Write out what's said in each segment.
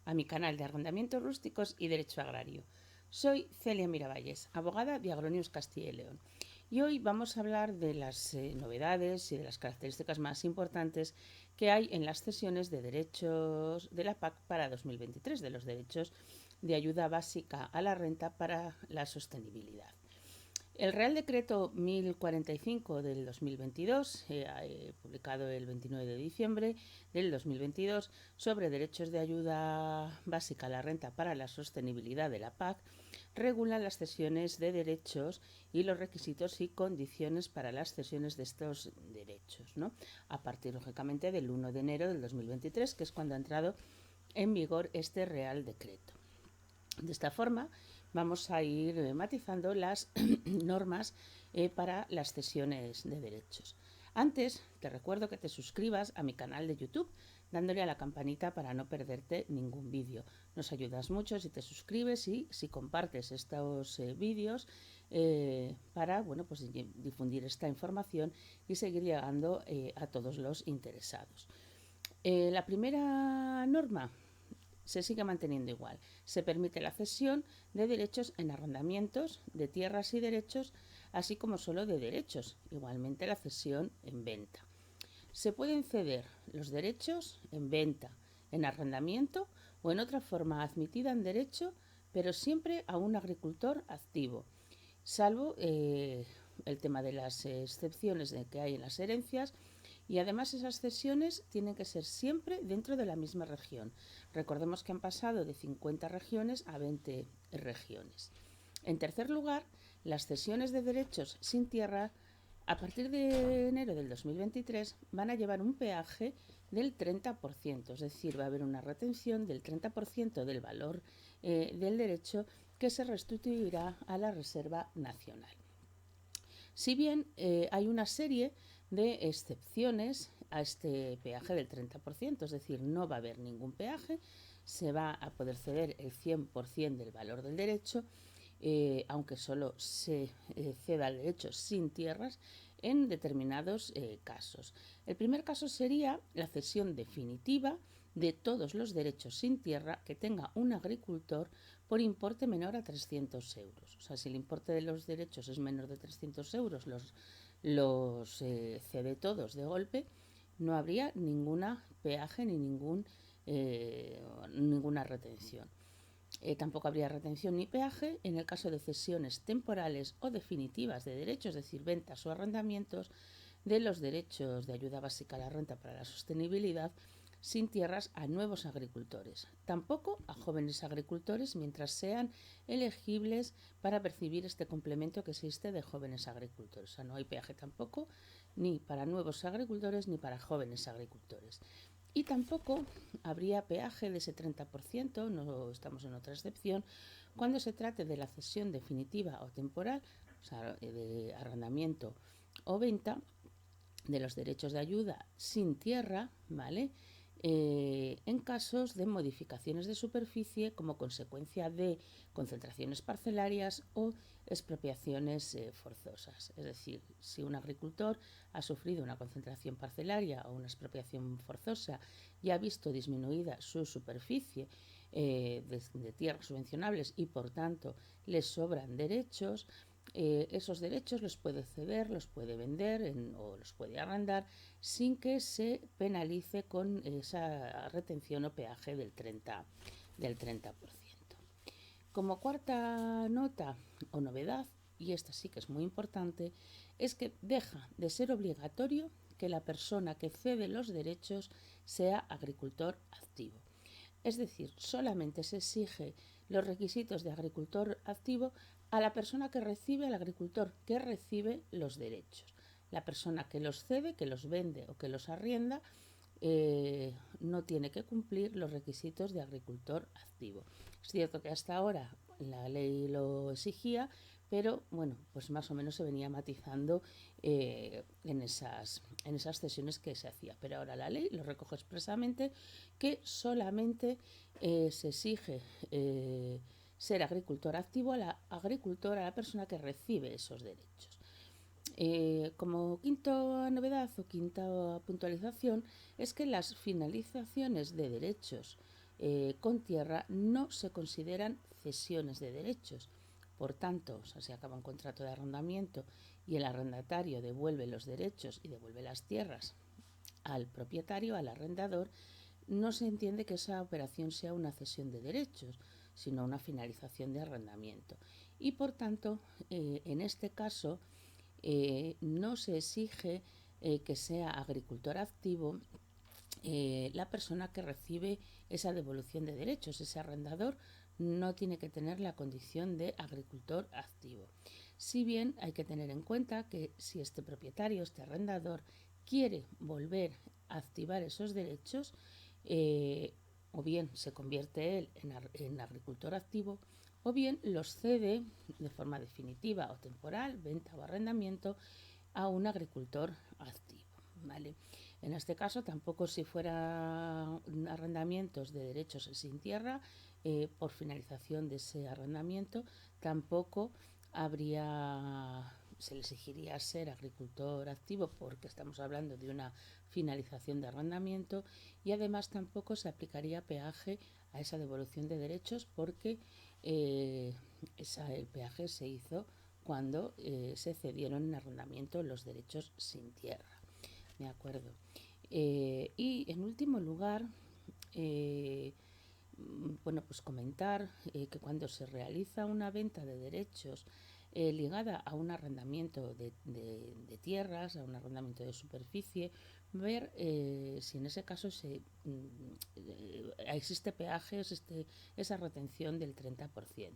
a mi canal de arrendamientos rústicos y derecho agrario. Soy Celia Miravalles, abogada de Agronews Castilla y León. Y hoy vamos a hablar de las novedades y de las características más importantes que hay en las cesiones de derechos de la PAC para 2023, de los derechos de ayuda básica a la renta para la sostenibilidad. El Real Decreto 1045 del 2022, publicado el 29 de diciembre del 2022, sobre derechos de ayuda básica a la renta para la sostenibilidad de la PAC, regula las cesiones de derechos y los requisitos y condiciones para las cesiones de estos derechos, ¿no? A partir, lógicamente, del 1 de enero del 2023, que es cuando ha entrado en vigor este Real Decreto. De esta forma, vamos a ir matizando las normas para las cesiones de derechos. Antes, te recuerdo que te suscribas a mi canal de YouTube, dándole a la campanita para no perderte ningún vídeo. Nos ayudas mucho si te suscribes y si compartes estos vídeos para pues, difundir esta información y seguir llegando a todos los interesados. La primera norma se sigue manteniendo igual. Se permite la cesión de derechos en arrendamientos de tierras y derechos, así como solo de derechos, igualmente la cesión en venta. Se pueden ceder los derechos en venta, en arrendamiento o en otra forma admitida en derecho, pero siempre a un agricultor activo, salvo el tema de las excepciones que hay en las herencias. Y además esas cesiones tienen que ser siempre dentro de la misma región. Recordemos que han pasado de 50 regiones a 20 regiones. En tercer lugar, las cesiones de derechos sin tierra a partir de enero del 2023 van a llevar un peaje del 30%, es decir, va a haber una retención del 30% del valor del derecho que se restituirá a la Reserva Nacional. Si bien hay una serie de excepciones a este peaje del 30%, es decir, no va a haber ningún peaje, se va a poder ceder el 100% del valor del derecho, aunque solo se ceda el derecho sin tierras en determinados casos. El primer caso sería la cesión definitiva de todos los derechos sin tierra que tenga un agricultor por importe menor a 300 euros. O sea, si el importe de los derechos es menor de 300 euros, los cede todos de golpe, no habría ninguna peaje ni ninguna retención. Tampoco habría retención ni peaje en el caso de cesiones temporales o definitivas de derechos, es decir, ventas o arrendamientos de los derechos de ayuda básica a la renta para la sostenibilidad sin tierras a nuevos agricultores, tampoco a jóvenes agricultores mientras sean elegibles para percibir este complemento que existe de jóvenes agricultores. O sea, no hay peaje tampoco ni para nuevos agricultores ni para jóvenes agricultores. Y tampoco habría peaje de ese 30%, no estamos en otra excepción, cuando se trate de la cesión definitiva o temporal, o sea, de arrendamiento o venta de los derechos de ayuda sin tierra, ¿vale? En casos de modificaciones de superficie como consecuencia de concentraciones parcelarias o expropiaciones forzosas. Es decir, si un agricultor ha sufrido una concentración parcelaria o una expropiación forzosa y ha visto disminuida su superficie de tierras subvencionables y por tanto les sobran derechos, esos derechos los puede ceder, los puede vender o los puede arrendar sin que se penalice con esa retención o peaje del 30%. Como cuarta nota o novedad, y esta sí que es muy importante, es que deja de ser obligatorio que la persona que cede los derechos sea agricultor activo. Es decir, solamente se exige los requisitos de agricultor activo a la persona que recibe, al agricultor que recibe los derechos. La persona que los cede, que los vende o que los arrienda, no tiene que cumplir los requisitos de agricultor activo. Es cierto que hasta ahora la ley lo exigía, pero bueno, pues más o menos se venía matizando en esas cesiones que se hacía. Pero ahora la ley lo recoge expresamente que solamente se exige ser agricultor activo a la agricultora, a la persona que recibe esos derechos. Como quinta novedad o quinta puntualización es que las finalizaciones de derechos con tierra no se consideran cesiones de derechos. Por tanto, se acaba un contrato de arrendamiento y el arrendatario devuelve los derechos y devuelve las tierras al propietario, al arrendador, no se entiende que esa operación sea una cesión de derechos, sino una finalización de arrendamiento. Y por tanto, en este caso, no se exige que sea agricultor activo la persona que recibe esa devolución de derechos. Ese arrendador no tiene que tener la condición de agricultor activo. Si bien hay que tener en cuenta que si este propietario, este arrendador, quiere volver a activar esos derechos, o bien se convierte él en agricultor activo, o bien los cede de forma definitiva o temporal, venta o arrendamiento, a un agricultor activo. ¿Vale? En este caso, tampoco si fuera arrendamientos de derechos sin tierra, por finalización de ese arrendamiento, tampoco se le exigiría ser agricultor activo porque estamos hablando de una finalización de arrendamiento y además tampoco se aplicaría peaje a esa devolución de derechos porque el peaje se hizo cuando se cedieron en arrendamiento los derechos sin tierra. ¿De acuerdo? Y en último lugar, bueno, pues comentar que cuando se realiza una venta de derechos ligada a un arrendamiento de tierras, a un arrendamiento de superficie, ver si en ese caso existe peaje, existe esa retención del 30%.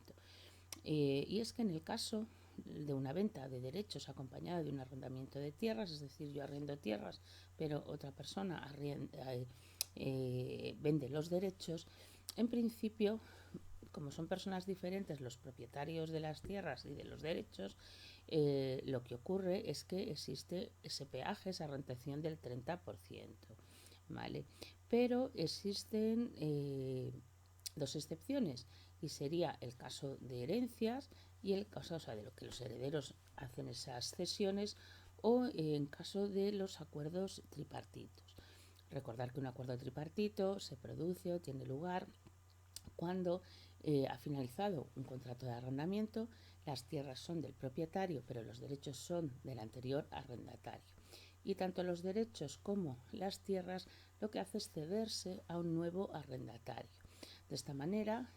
Y es que en el caso de una venta de derechos acompañada de un arrendamiento de tierras, es decir, yo arriendo tierras, pero otra persona vende los derechos, en principio, como son personas diferentes los propietarios de las tierras y de los derechos, lo que ocurre es que existe ese peaje, esa retención del 30%. ¿Vale? Pero existen dos excepciones y sería el caso de herencias y el caso, o sea, de lo que los herederos hacen esas cesiones o en caso de los acuerdos tripartitos. Recordar que un acuerdo tripartito se produce o tiene lugar cuando ha finalizado un contrato de arrendamiento, las tierras son del propietario, pero los derechos son del anterior arrendatario. Y tanto los derechos como las tierras lo que hace es cederse a un nuevo arrendatario. De esta manera,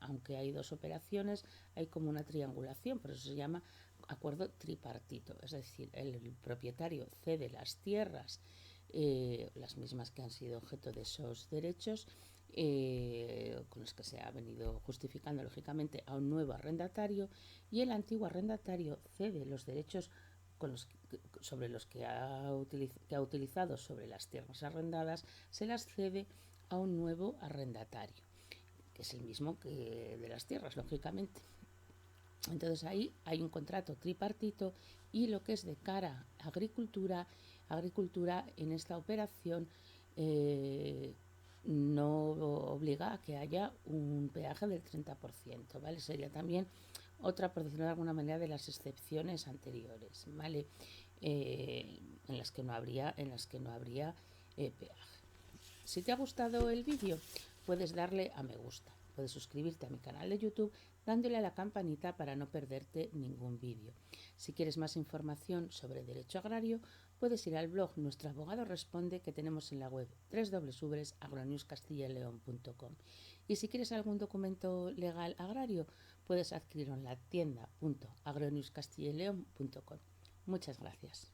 aunque hay dos operaciones, hay como una triangulación, por eso se llama acuerdo tripartito. Es decir, el propietario cede las tierras, las mismas que han sido objeto de esos derechos, con los que se ha venido justificando lógicamente a un nuevo arrendatario, y el antiguo arrendatario cede los derechos sobre los que ha utilizado sobre las tierras arrendadas, se las cede a un nuevo arrendatario, que es el mismo que de las tierras, lógicamente. Entonces ahí hay un contrato tripartito y lo que es de cara a agricultura en esta operación no obliga a que haya un peaje del 30%, ¿vale? Sería también otra, por decirlo de alguna manera, de las excepciones anteriores, ¿vale? En las que no habría peaje. Si te ha gustado el vídeo, puedes darle a me gusta. Puedes suscribirte a mi canal de YouTube dándole a la campanita para no perderte ningún vídeo. Si quieres más información sobre derecho agrario, puedes ir al blog Nuestro Abogado Responde que tenemos en la web www.agronewscastillayleon.com. Y si quieres algún documento legal agrario, puedes adquirirlo en la tienda.agronewscastillayleon.com. Muchas gracias.